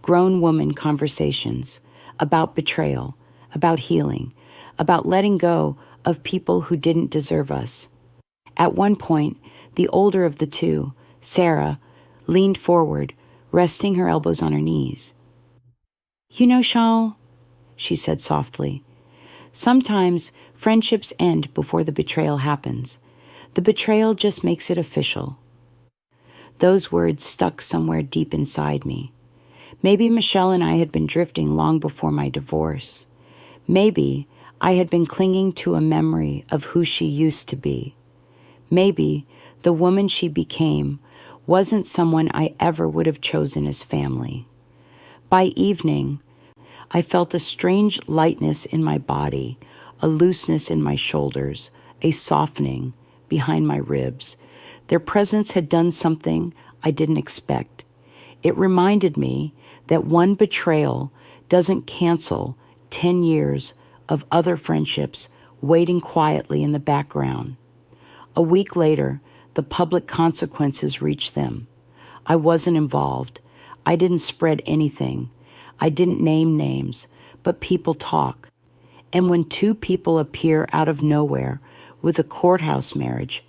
Grown woman conversations about betrayal, about healing, about letting go of people who didn't deserve us. At one point, the older of the two, Sarah, leaned forward, resting her elbows on her knees. "You know, Shaul," she said softly, "sometimes friendships end before the betrayal happens. The betrayal just makes it official." Those words stuck somewhere deep inside me. Maybe Michelle and I had been drifting long before my divorce. Maybe I had been clinging to a memory of who she used to be. Maybe the woman she became wasn't someone I ever would have chosen as family. By evening, I felt a strange lightness in my body, a looseness in my shoulders, a softening behind my ribs. Their presence had done something I didn't expect. It reminded me that one betrayal doesn't cancel 10 years of other friendships waiting quietly in the background. A week later, the public consequences reached them. I wasn't involved. I didn't spread anything. I didn't name names, but people talk. And when two people appear out of nowhere with a courthouse marriage,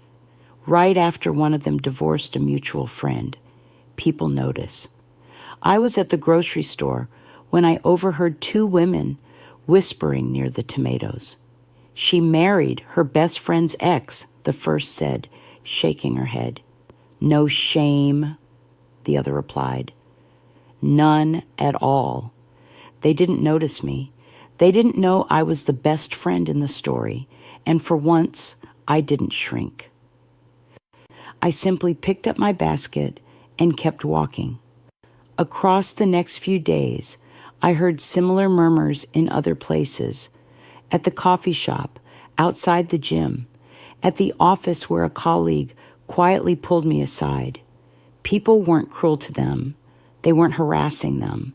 right after one of them divorced a mutual friend, people notice. I was at the grocery store when I overheard two women whispering near the tomatoes. "She married her best friend's ex," the first said, shaking her head. "No shame," the other replied. "None at all." They didn't notice me. They didn't know I was the best friend in the story. and for once, I didn't shrink. I simply picked up my basket and kept walking. Across the next few days, I heard similar murmurs in other places, at the coffee shop, outside the gym, at the office where a colleague quietly pulled me aside. People weren't cruel to them. They weren't harassing them.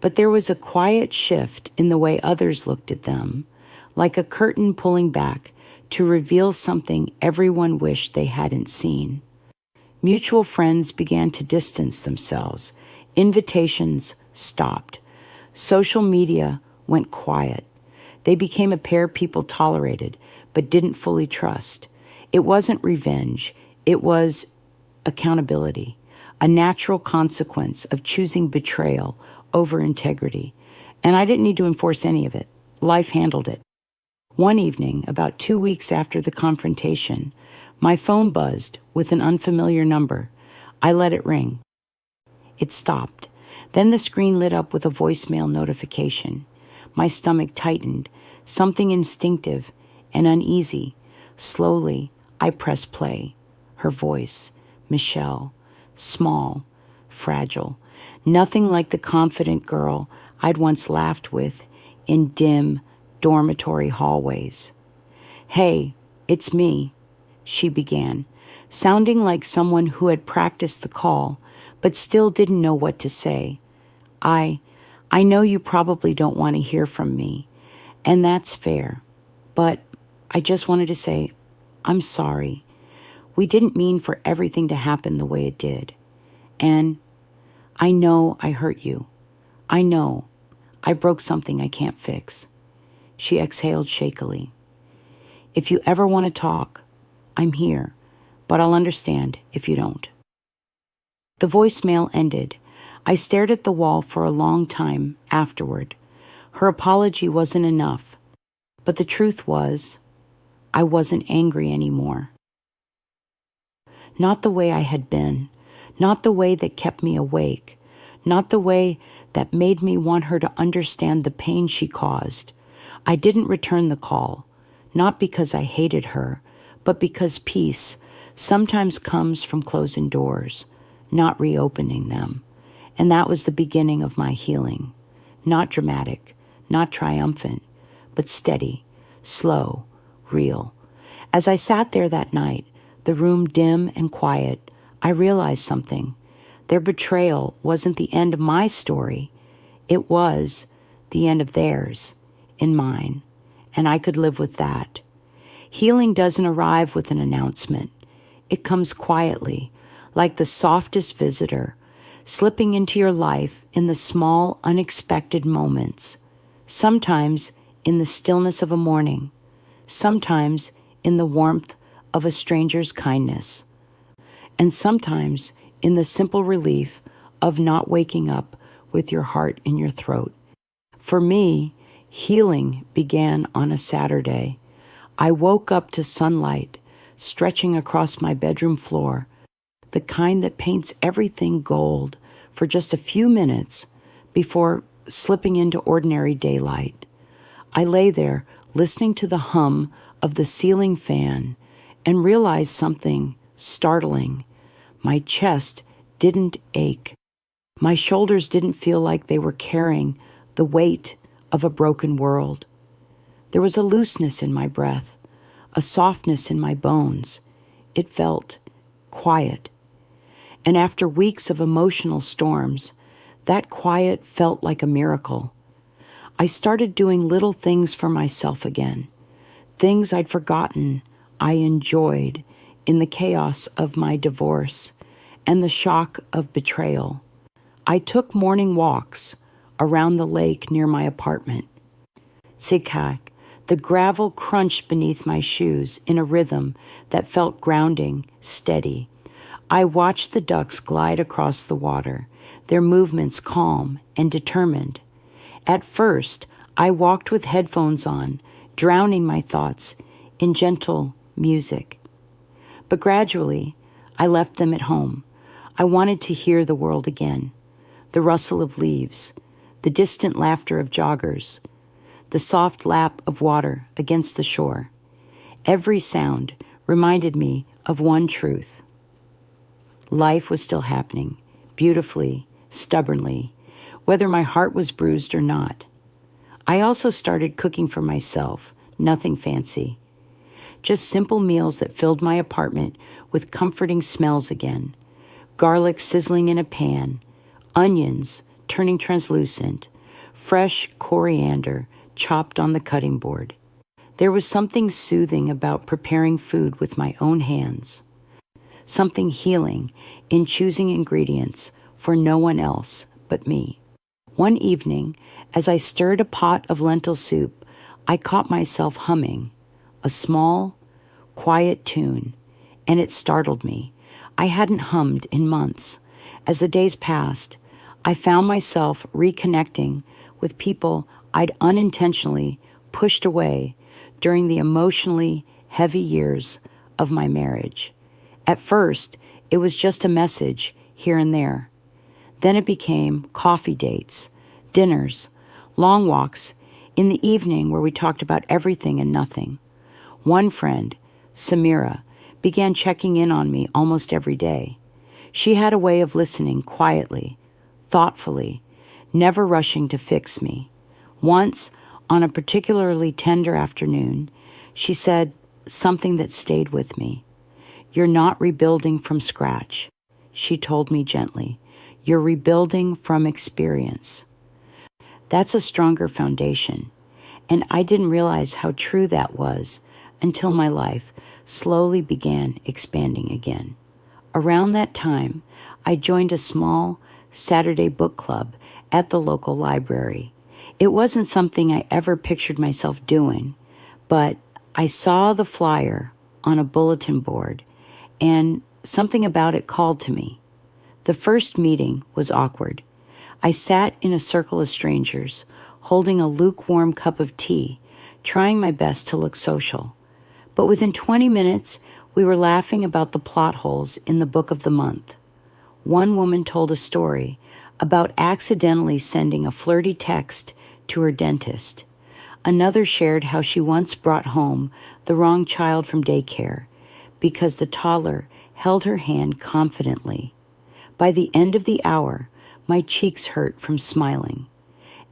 But there was a quiet shift in the way others looked at them, like a curtain pulling back to reveal something everyone wished they hadn't seen. Mutual friends began to distance themselves. Invitations stopped. Social media went quiet. They became a pair people tolerated, but didn't fully trust. It wasn't revenge. It was accountability, a natural consequence of choosing betrayal over integrity. And I didn't need to enforce any of it. Life handled it. One evening, about 2 weeks after the confrontation, my phone buzzed with an unfamiliar number. I let it ring. It stopped. Then the screen lit up with a voicemail notification. My stomach tightened, something instinctive and uneasy. Slowly, I pressed play. Her voice, Michelle, small, fragile, nothing like the confident girl I'd once laughed with in dim dormitory hallways. "Hey, it's me," she began, sounding like someone who had practiced the call, but still didn't know what to say. I know you probably don't want to hear from me, and that's fair, but I just wanted to say, I'm sorry. We didn't mean for everything to happen the way it did. And I know I hurt you. I know I broke something I can't fix. She exhaled shakily. If you ever want to talk, I'm here, but I'll understand if you don't. The voicemail ended. I stared at the wall for a long time afterward. Her apology wasn't enough, but the truth was, I wasn't angry anymore. Not the way I had been, not the way that kept me awake, not the way that made me want her to understand the pain she caused. I didn't return the call, not because I hated her, but because peace sometimes comes from closing doors, not reopening them. And that was the beginning of my healing. Not dramatic, not triumphant, but steady, slow, real. As I sat there that night, the room dim and quiet, I realized something. Their betrayal wasn't the end of my story. It was the end of theirs, in mine, and I could live with that. Healing doesn't arrive with an announcement. It comes quietly, like the softest visitor, slipping into your life in the small, unexpected moments, sometimes in the stillness of a morning, sometimes in the warmth of a stranger's kindness, and sometimes in the simple relief of not waking up with your heart in your throat. For me, healing began on a Saturday. I woke up to sunlight stretching across my bedroom floor, the kind that paints everything gold for just a few minutes before slipping into ordinary daylight. I lay there listening to the hum of the ceiling fan and realized something startling. My chest didn't ache. My shoulders didn't feel like they were carrying the weight of a broken world. There was a looseness in my breath, a softness in my bones. It felt quiet. And after weeks of emotional storms, that quiet felt like a miracle. I started doing little things for myself again, things I'd forgotten I enjoyed in the chaos of my divorce and the shock of betrayal. I took morning walks around the lake near my apartment. Sikak, the gravel crunched beneath my shoes in a rhythm that felt grounding, steady. I watched the ducks glide across the water, their movements calm and determined. At first, I walked with headphones on, drowning my thoughts in gentle music. But gradually, I left them at home. I wanted to hear the world again, the rustle of leaves, the distant laughter of joggers, the soft lap of water against the shore. Every sound reminded me of one truth. Life was still happening, beautifully, stubbornly, whether my heart was bruised or not. I also started cooking for myself, nothing fancy. Just simple meals that filled my apartment with comforting smells again. Garlic sizzling in a pan, onions turning translucent, fresh coriander chopped on the cutting board. There was something soothing about preparing food with my own hands. Something healing in choosing ingredients for no one else but me. One evening, as I stirred a pot of lentil soup, I caught myself humming a small, quiet tune, and it startled me. I hadn't hummed in months. As the days passed, I found myself reconnecting with people I'd unintentionally pushed away during the emotionally heavy years of my marriage. At first, it was just a message here and there. Then it became coffee dates, dinners, long walks in the evening where we talked about everything and nothing. One friend, Samira, began checking in on me almost every day. She had a way of listening quietly, thoughtfully, never rushing to fix me. Once, on a particularly tender afternoon, she said something that stayed with me. "You're not rebuilding from scratch," she told me gently. "You're rebuilding from experience." That's a stronger foundation, and I didn't realize how true that was until my life slowly began expanding again. Around that time, I joined a small Saturday book club at the local library. It wasn't something I ever pictured myself doing, but I saw the flyer on a bulletin board, and something about it called to me. The first meeting was awkward. I sat in a circle of strangers, holding a lukewarm cup of tea, trying my best to look social. But within 20 minutes, we were laughing about the plot holes in the book of the month. One woman told a story about accidentally sending a flirty text to her dentist. Another shared how she once brought home the wrong child from daycare because the toddler held her hand confidently. By the end of the hour, my cheeks hurt from smiling.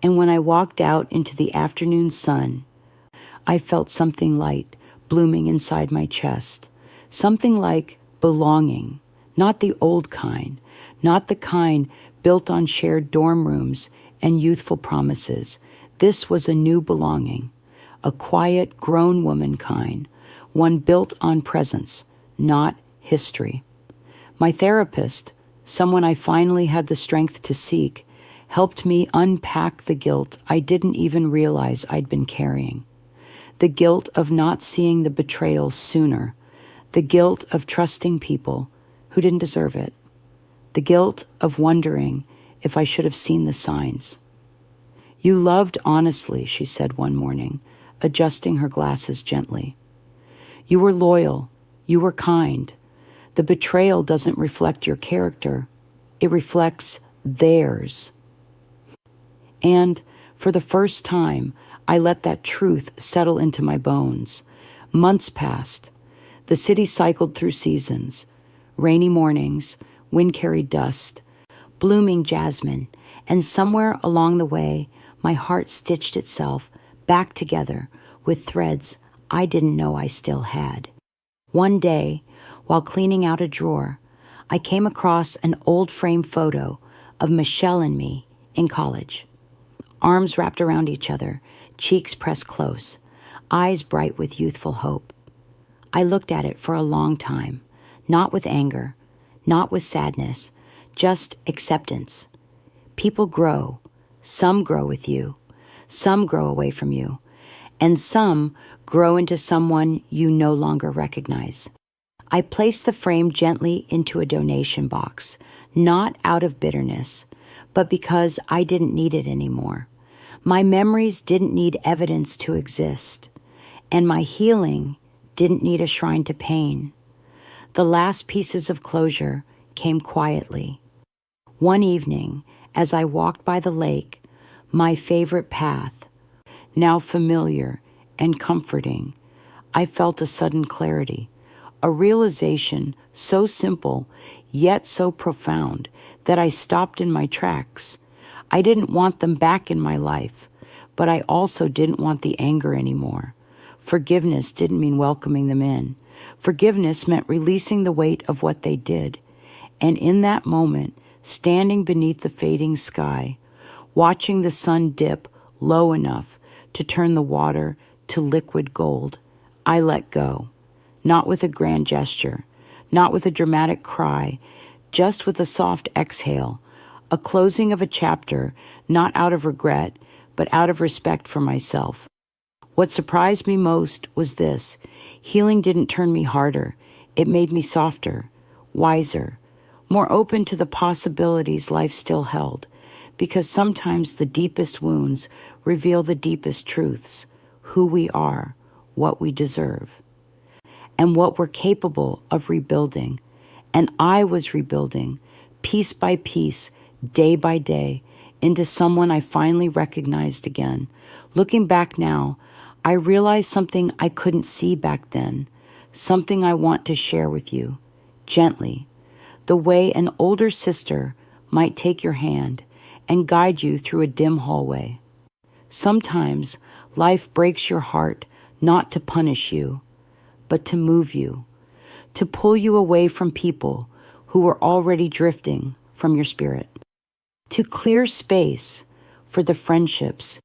And when I walked out into the afternoon sun, I felt something light blooming inside my chest. Something like belonging, not the old kind, not the kind built on shared dorm rooms and youthful promises. This was a new belonging, a quiet, grown woman kind, one built on presence, not history. My therapist, someone I finally had the strength to seek, helped me unpack the guilt I didn't even realize I'd been carrying. The guilt of not seeing the betrayal sooner, the guilt of trusting people who didn't deserve it, the guilt of wondering if I should have seen the signs. "You loved honestly," she said one morning, adjusting her glasses gently. "You were loyal. You were kind. The betrayal doesn't reflect your character. It reflects theirs." And for the first time, I let that truth settle into my bones. Months passed. The city cycled through seasons. Rainy mornings, wind-carried dust, blooming jasmine, and somewhere along the way, my heart stitched itself back together with threads I didn't know I still had. One day, while cleaning out a drawer, I came across an old frame photo of Michelle and me in college. Arms wrapped around each other, cheeks pressed close, eyes bright with youthful hope. I looked at it for a long time, not with anger, not with sadness, just acceptance. People grow. Some grow with you. Some grow away from you. And some grow into someone you no longer recognize. I placed the frame gently into a donation box, not out of bitterness, but because I didn't need it anymore. My memories didn't need evidence to exist, and my healing didn't need a shrine to pain. The last pieces of closure came quietly. One evening, as I walked by the lake, my favorite path, now familiar and comforting, I felt a sudden clarity, a realization so simple, yet so profound, that I stopped in my tracks. I didn't want them back in my life, but I also didn't want the anger anymore. Forgiveness didn't mean welcoming them in. Forgiveness meant releasing the weight of what they did. And in that moment, standing beneath the fading sky, watching the sun dip low enough to turn the water to liquid gold, I let go. Not with a grand gesture, not with a dramatic cry, just with a soft exhale, a closing of a chapter, not out of regret, but out of respect for myself. What surprised me most was this: healing didn't turn me harder. It made me softer, wiser, more open to the possibilities life still held, because sometimes the deepest wounds reveal the deepest truths, who we are, what we deserve, and what we're capable of rebuilding. And I was rebuilding, piece by piece, day by day, into someone I finally recognized again. Looking back now, I realized something I couldn't see back then, something I want to share with you, gently, the way an older sister might take your hand and guide you through a dim hallway. Sometimes life breaks your heart not to punish you, but to move you, to pull you away from people who were already drifting from your spirit, to clear space for the friendships,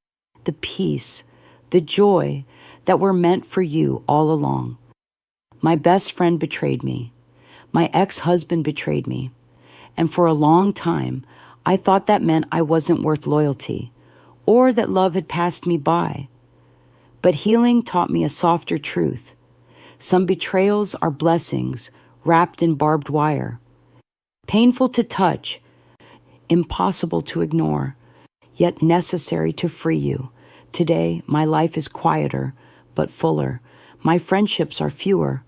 the peace, the joy that were meant for you all along. My best friend betrayed me. My ex-husband betrayed me. And for a long time, I thought that meant I wasn't worth loyalty, or that love had passed me by. But healing taught me a softer truth. Some betrayals are blessings wrapped in barbed wire. Painful to touch, impossible to ignore, yet necessary to free you. Today, my life is quieter, but fuller. My friendships are fewer,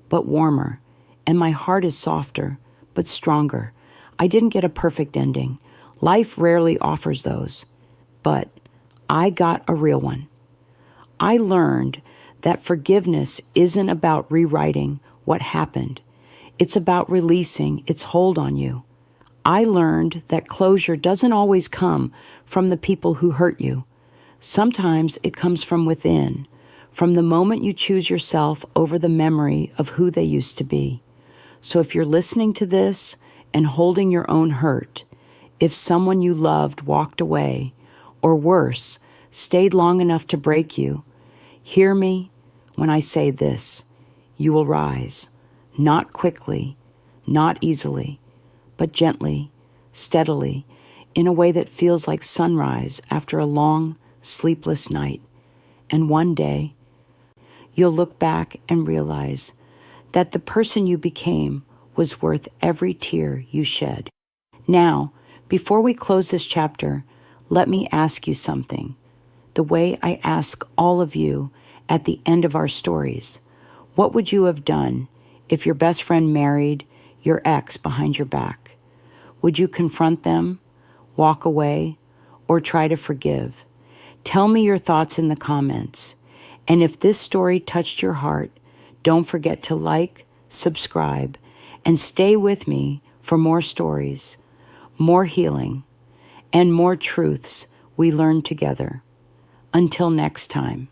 but warmer. And my heart is softer, but stronger. I didn't get a perfect ending. Life rarely offers those. But I got a real one. I learned that forgiveness isn't about rewriting what happened. It's about releasing its hold on you. I learned that closure doesn't always come from the people who hurt you. Sometimes it comes from within, from the moment you choose yourself over the memory of who they used to be. So if you're listening to this and holding your own hurt, if someone you loved walked away, or worse, stayed long enough to break you, hear me when I say this: you will rise, not quickly, not easily, but gently, steadily, in a way that feels like sunrise after a long, sleepless night. And one day, you'll look back and realize that the person you became was worth every tear you shed. Now, before we close this chapter, let me ask you something, the way I ask all of you at the end of our stories. What would you have done if your best friend married your ex behind your back? Would you confront them, walk away, or try to forgive? Tell me your thoughts in the comments. And if this story touched your heart, don't forget to like, subscribe, and stay with me for more stories, more healing, and more truths we learn together. Until next time.